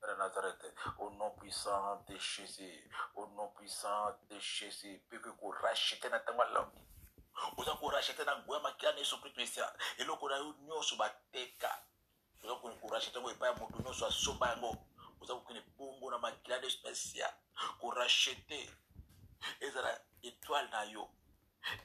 de Nazareth, au nom puissant de Jésus, au nom puissant de Jésus, puis que vous rachetez notre mal. Vous avez racheté dans le makila ne sont plus spécial. Et le qu'on a eu nous sur la teka. Vous avez racheté moi pas mon nous sur sobango. Vous avez une bongo na makila de spécial. Qu'on racheté. Et la étoile na yo.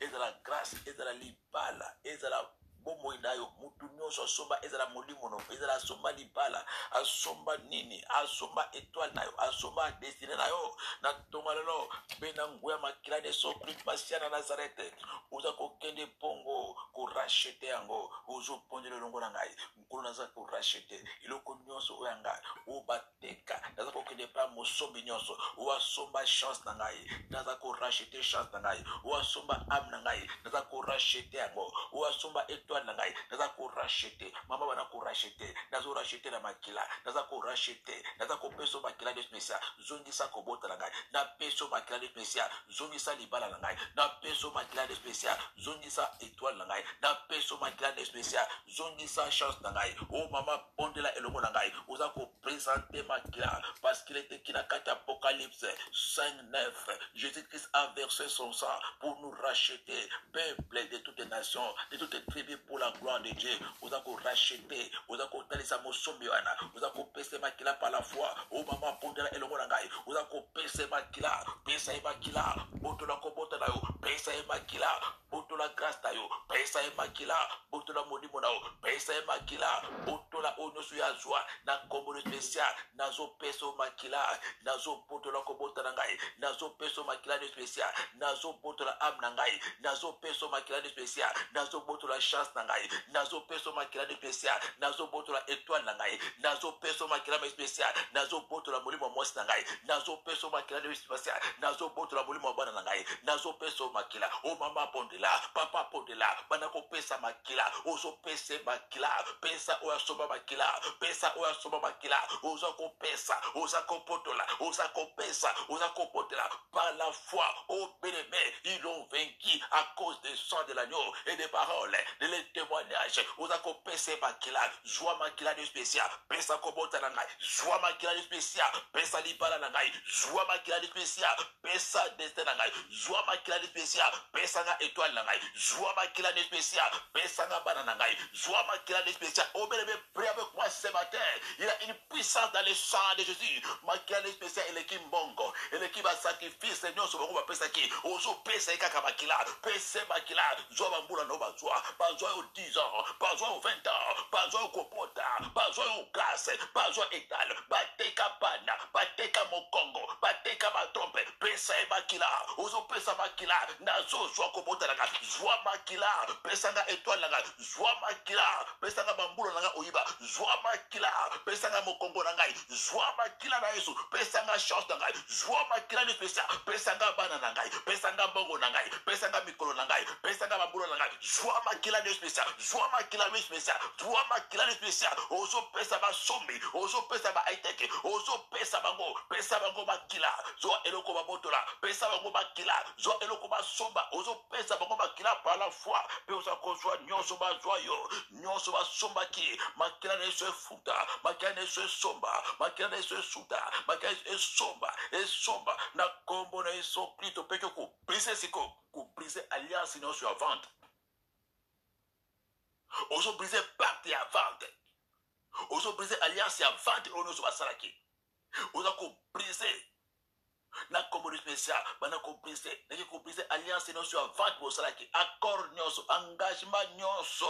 Et la grâce, et la libala, et la bomo inayo mutu nyonso asomba ezala molimo no ezala asomba libala asomba nini asomba étoile nayo asomba destiné nayo na tonga lelo bena ngwe makila de so plus patient na Nazareth uza kokende pongo ko racheter yango uzo pondele longo na ngai nkolo naza ko racheter iloko nyonso oyanga o bateka naza kokende pa mosombi nyonso o asomba chance na ngai naza ko racheter chance na ngai o asomba âme na ngai naza ko racheter yango o asomba étoile nangai naza ko racheter mama bana ko racheter nazo racheter na makila naza ko racheter naza ko peso makila de spécial zongisa ko bota nangai na peso makila de spécial zongisa libala nangai na peso makila de spécial zongisa étoile nangai na peso makila de spécial zongisa chance nangai oh mama pondela elongo nangai oza ko présenter makila parce qu'il était qui na kati Apocalypse 5:9 Jésus-Christ a versé son sang pour nous racheter peuple de toutes les nations de toutes les tribus pour la gloire de Dieu. Vous avez racheté, vous avez talisa mosombiwana, vous avez pèsé makila par la foi. Oh maman pondera elongo nangai, vous avez pèsé makila, pèsé makila, botola kobota nayo, pèsé makila, botola grâce nayo, pèsé makila, botola modimo nayo, pèsé makila, botola onosu ya joie, na kombo spécial, nazo peso makila, nazo botola kobota nangai, nazo peso makila de spécial, nazo botola am nangai, nazo peso makila de spécial, nazo botola chance nangai nazo peso makila de spécial nazo botola étoile nangai nazo peso makila de spécial nazo botola molimo mwasi nangai nazo peso makila de spécial nazo botola molimo bana nangai nazo peso makila o mama pondela papa pondela bana ko pesa makila ozo pese makila pesa o asoba makila pesa o asoba makila ozo ko pesa ozo ko potola ozo ko pesa ozo ko potela par la foi au bien-aimé ils ont vaincu à cause du sang de l'agneau et des paroles de les témoignages vous avez pèsé makila joie makila de spécial pesa kobota nangai joie makila de spécial pesa libala nangai joie makila de spécial pesa destin nangai joie makila de spécial pesa nga étoile nangai joie makila de spécial pesa nga bana nangai joie makila de spécial oh bien prie avec moi ce matin il a une puissance dans le sang de Jésus makila de spécial et l'équipe bongo et l'équipe va sacrifice Seigneur sur va pesa qui ozo pesa kaka makila pesa makila joie bambula no bazwa bazwa au 10 ans bazwa au 20 ans bazwa au kopota bazwa au grâce bazwa étal bateka bana bateka mokongo bateka matrompe pesa makila ozo pesa makila nazo joie kopota nanga joie makila pesa nga étoile nanga joie makila pesa nga bambula nanga oyiba joie makila pesa nga mokongo nanga joie makila na Yesu pesa nga chance nanga joie makila ni pesa nga bana nanga pesa nga bongo nanga pesa nga mikolo nanga pesa nga bambula nanga joie makila ni spécial joie makila ni spécial joie makila ni spécial ozo pesa ba sombi ozo pesa ba aiteke ozo pesa bango makila zo eloko ba botola pesa bango makila zo eloko ba somba ozo pesa bango makila par la foi pe ozo kozwa nyonso ba joyo nyonso ba somba ki makila ne se futa makila ne se somba makila ne se suta makila ne somba na kombo na eso plito peke ko briser siko ko briser alliance non sur la vente ozo briser parti à vente ozo briser alliance à vente ozo basalaki ozo ko briser na kombo spécial bana ko briser na ko briser alliance non sur la vente bosalaki accord nyonso engagement nyonso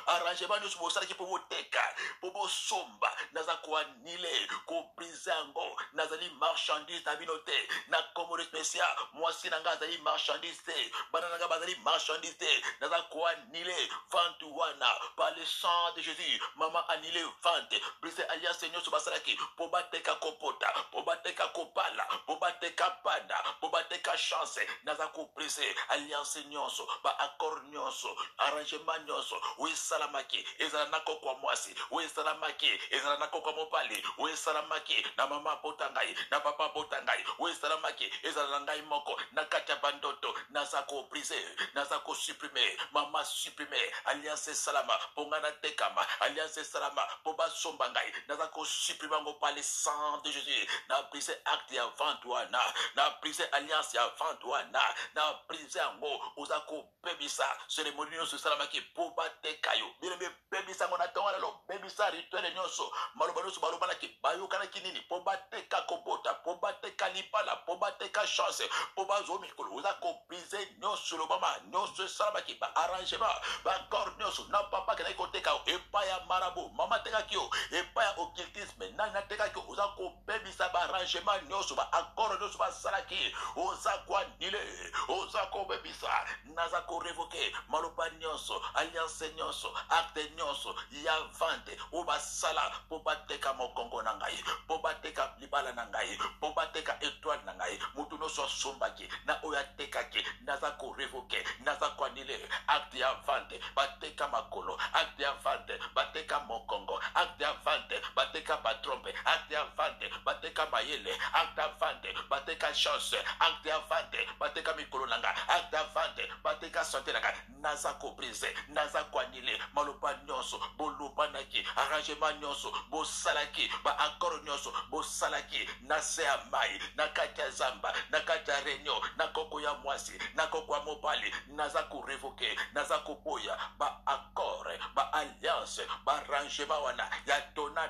arrangement nyonso bosalaki pour boteka pour bosomba naza ko anile ko briser ngo nazali marchandise na binote na kombo spécial mwasi nanga azali marchandise bana nanga bazali marchandise naza ko anile vente wana par le sang de Jésus mama anile vente briser alliance nyonso basalaki pour bateka kopota pour bateka kopala pour bateka pada pour bateka chance naza ko brise alliance nyonso ba accord nyonso arrangement nyonso we salamaki ezala nako kwa mwasi we salamaki ezala nako kwa mobali we salamaki na mama botangai na papa botangai we salamaki ezala ngai moko na kata bandoto naza ko brise naza ko supprimer mama supprimer alliance salama pongana tekama alliance salama poba sombangai naza ko supprimer ngo par le sang de Jésus na brise acte ya vente wana na brise alliance ya vente wana na brise ngo uzako bebisa cérémonie nyonso salamaki poba tekayo bileme bebisa ngo na tonga lo bebisa rituel nyonso maloba nyonso balobana ki bayokana kinini poba teka kobota poba teka lipala poba teka chance poba zo mikolo uzako brise nyonso lo mama nyonso salamaki ba arrangement ba accord nyonso na papa kana ikoteka epa ya marabu mama teka kio epa ya occultisme na teka kio uzako bebisa ba arrangement nyonso ba accord nyonso ba salaki uzako anile uzako bebisa nazako revoke maloba nyonso alliance nyonso acte nyonso ya vente oba sala poba teka mokongo na ngai poba teka libala na ngai poba teka étoile na ngai mutu nyonso sombaki na oya tekaki nazako revoke nazako anile acte ya vente bateka makolo acte ya vente bateka mokongo acte ya vente bateka batrompe acte ya vente bateka mayele acte ya vente bateka chance acte ya vente bateka mikolo nanga acte ya vente bateka santé nanga nazako brise nazako anile maloba nyonso bolobanaki arrangement nyonso bosalaki ba accord nyonso bosalaki na se ya mai na kati ya zamba na kati ya réunion na koko ya mwasi na koko ya mobali nazako revoke nazako boya ba accord ba alliance ba arrangement wana ya dona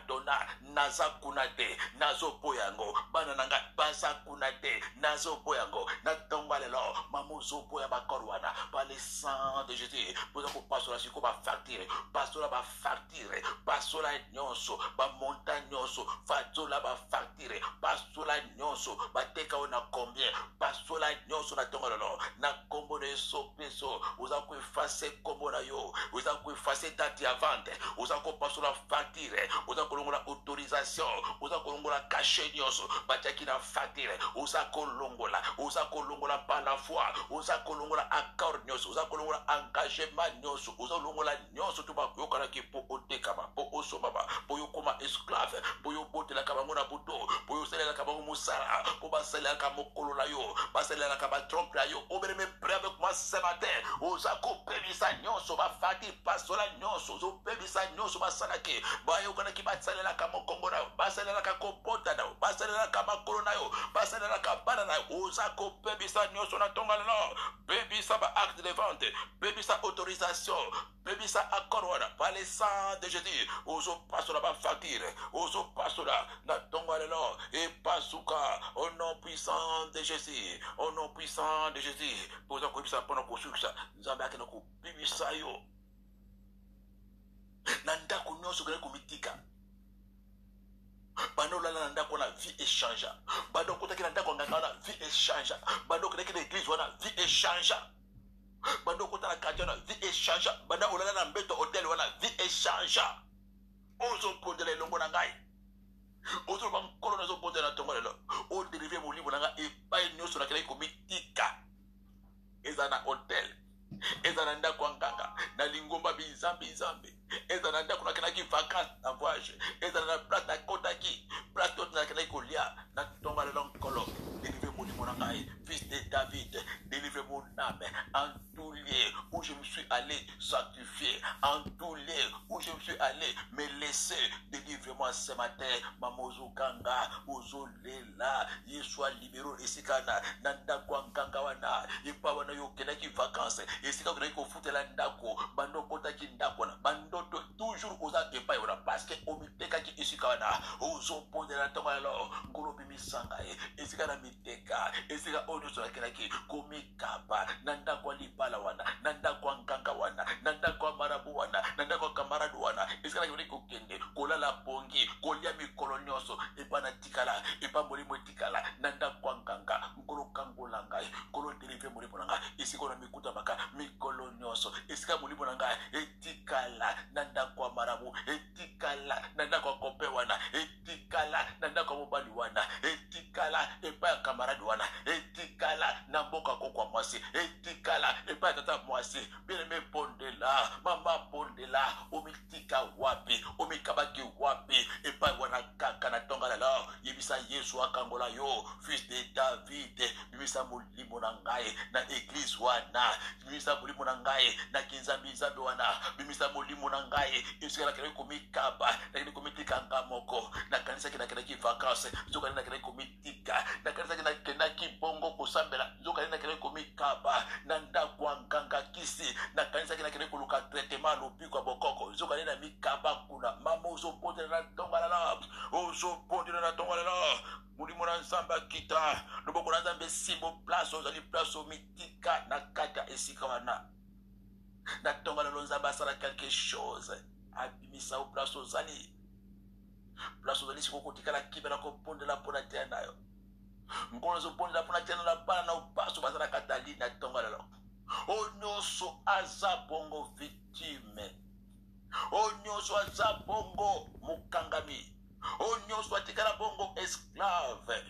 nazakuna te nazoboyango bana nanga bazakuna te nazoboyango na tonga lelo mamuzoboya ba accord wana par le sang de Jésus pour que pasola siko ba facture pasola nyonso ba montagne nyonso fatola ba facture pasola nyonso ba teka ona combien pasola nyonso na tonga lelo na kombo de sopeso uzako effacer kombo na yo uzako effacer date ya vente uzako pasola facture uzako longola autorisation uzako longola cachet nyonso batiaki na facture uzako longola par la foi uzako longola accord nyonso uzako longola engagement nyonso uzako longola nyonso to ba yokana ki po otekama po osomaba po yokoma esclave po yobotela kabango na buto po yoselela kabango musara po baselela kamokolo na yo baselela kabatrompe na yo obereme prêt avec moi ce matin uzako pebisa nyonso ba fati pasola nyonso zo pebisa nyonso basalaki ba yokana ki baselela kamokongo na baselela kakopota na baselela kamakolo na yo baselela kabana na uzako pebisa nyonso na tonga lelo pebisa ba acte de vente pebisa autorisation pebisa accord wana par le sang de Jésus ozo pasola ba facture ozo pasola na tonga lelo et pasuka au nom puissant de Jésus au nom puissant de Jésus poza ko bisa pona ko suksa nzambe akena ko bibisa yo na ndako nyonso kele komitika bando la na ndako na vie échange bando kotaki na ndako nganga na vie échange bando kotaki na église wana vie échange bando kotala quartier na vie échange bando olala na mbeto hôtel wana vie échange ozo pondela longo na ngai ozo ba nkolo na zo pondela tongo lelo o dérivé mo livre na nga e pa nyonso na kele komitika ezana hôtel ezana ndako nganga na lingomba bizambe ezana ndako na kenaki vacances na voyage ezana na place na kotaki place tot na kenaki kolia na tonga le nkolo délivrer mon livre na ngai fils de David délivrer mon âme en tout lieu où je me suis allé sacrifier en tout lieu où je me suis allé me laisser délivre-moi ce matin mamozo kanga ozolela yeswa libero esikana na ndako nganga wana ipa wana yo kenaki vacances esika kenaki kofutela ndako bando kotaki ndako na bando toujours oza epai wana parce que omitekaki esika wana ozopondela ntongo lelo ngolo bimisanga esika na miteka esika oyo nyonso nakenaki komikaba na ndako ya libala wana na ndako ya nganga wana na ndako ya marabu wana na ndako ya kamaradu wana esika nakenaki kokende kolala pongi kolia mikolo nyonso epa na tikala epa molimo etikala na ndako ya nganga ngolo kangola ngai ngolo delive molimo na ngai esika na mikuta maka mikolo nyonso esika molimo na ngai etikala na ndako ya marabu etikala na ndako ya kope wana etikala na ndako ya mobali wana etikala epa ya kamaradu wana etikala na Yesu akangola yo fils de David bimisa molimo na ngai na église wana bimisa molimo na ngai na kinzambi nzambe wana bimisa molimo na ngai esikala kele komikaba na kele komitika moko na kanisa kina kele ki vacances zoka na kele komitika na kanisa kina kena ki bongo kosambela zoka na kele komikaba na ndakwa nganga kisi na kanisa kina kele koluka traitement lobiko bokoko zoka na mikaba kuna mamozo pote na tongala la ozo pote na tongala la molimo na nzamba kita loboko na nzambe simbo place ozali place omitika na kata esika wana na tongala lo nzamba asala quelque chose abimisa o place ozali sikokotikala kibela kopondela mpona tia nayo nkolo ezopondela mpona tia na bana na opaso bazala katali na tongala lo o nyonso aza bongo victime o nyonso aza bongo mokangami o nyonso atikala bongo esclave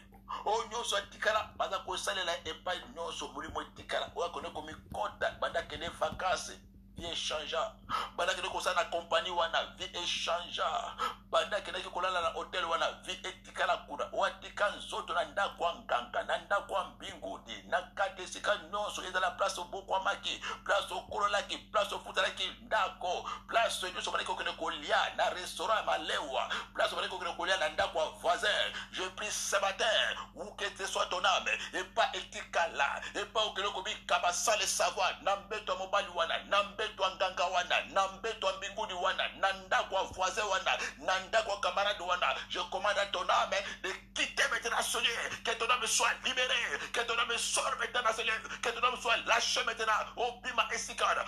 o nyonso atikala baza kosalela epai nyonso molimo etikala oyo akone komikota banda kende vacances vie échangea banda kende kosala na kompani wana vie échangea banda kende kolala na hotel wana vie etikala kuna watika nzoto na ndako ya nganga na ndako ya mbingudi na kati esika nyonso ezala place obokwamaki place okololaki place ofutalaki ndako place nyonso baleki kokende kolia na restaurant ya malewa place baleki kokende kolia na ndako ya voisin. Je prie ce matin où que ce soit ton âme et pas etikala et pas okende komikaba sans le savoir na mbeto ya mobali wana na mbeto ya nganga wana na mbeto ya mbingudi wana na ndako ya voisin wana na ndako ya camarade wana. Je commande à ton âme de quitter maintenant Seigneur, que ton âme soit libérée, que ton âme sorte maintenant Seigneur, que ton âme soit lâchée maintenant. Obima esikana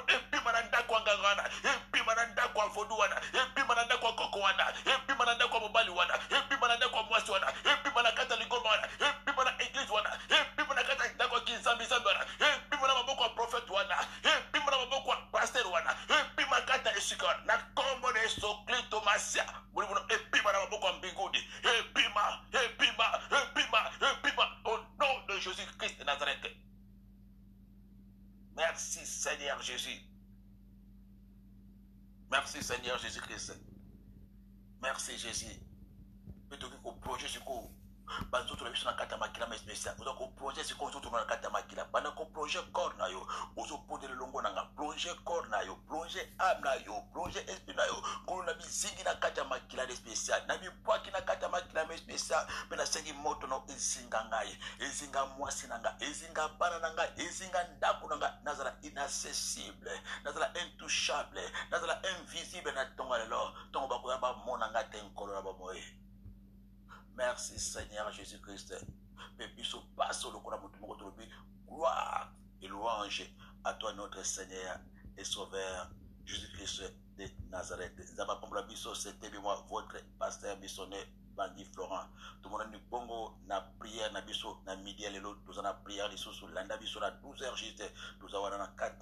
ebima na ndako ya nganga wana ebima na ndako ya vodu wana ebima na ndako ya koko wana ebima na ndako ya mobali wana ebima na ndako ya mwasi wana ebima na kata ligoma wana ebima na église wana ebima na kata ndako ya kinzambi wana ebima na maboko ya prophète wana ebima na maboko ya pasteur wana ebima kata esika na kombo na Yesu Kristo Masia mulimo ebima na maboko ya mbinguni ebima au nom de Jésus-Christ de Nazareth. Merci Seigneur Jésus. Merci Seigneur Jésus-Christ. Merci Jésus. Peut-être que projet c'est quoi? Banzo to la biso na kata makila mais spécial. Ozo ko projet c'est quoi to na kata makila. Bana ko projet corps na yo. Ozo pondele longo na nga projet corps na yo, projet âme na yo, projet esprit na yo. Ko na bizingi na kata makila de spécial. Na bi poaki na kata makila mais spécial. Mena sengi moto no ezinga ngai. Ezinga mwasi na nga, ezinga bana na nga, ezinga ndako na nga. Nazala inaccessible, nazala intouchable, nazala invisible na tonga lelo. Tonga ba ko yamba mona nga ten kolo na ba moye. Merci Seigneur Jésus-Christ. Gloire et louange à toi notre Seigneur et Sauveur Jésus-Christ de Nazareth. C'était moi votre pasteur missionnaire Bandi Florent. Tout le monde nous bongo na prière na biso na midi à l'élo. Nous avons prière les sous landa biso na 12h juste. Nous avons na 4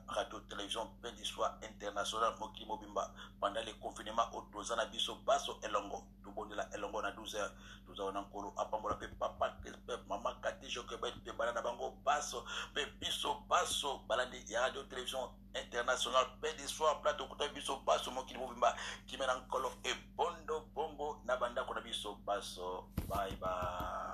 radio télévision Pendi Soir international Moki Mobimba. Pendant le confinement au Dozana biso baso elongo. Tout bon de la elongo na 12h. Nous avons encore apambola pe papa maman Kati Jokebet pe balana bango baso pe biso baso balandi radio télévision international Pendi Soir plateau kota biso baso Moki Mobimba qui mène encore et bondo bongo na banda kona biso baso. Bye bye.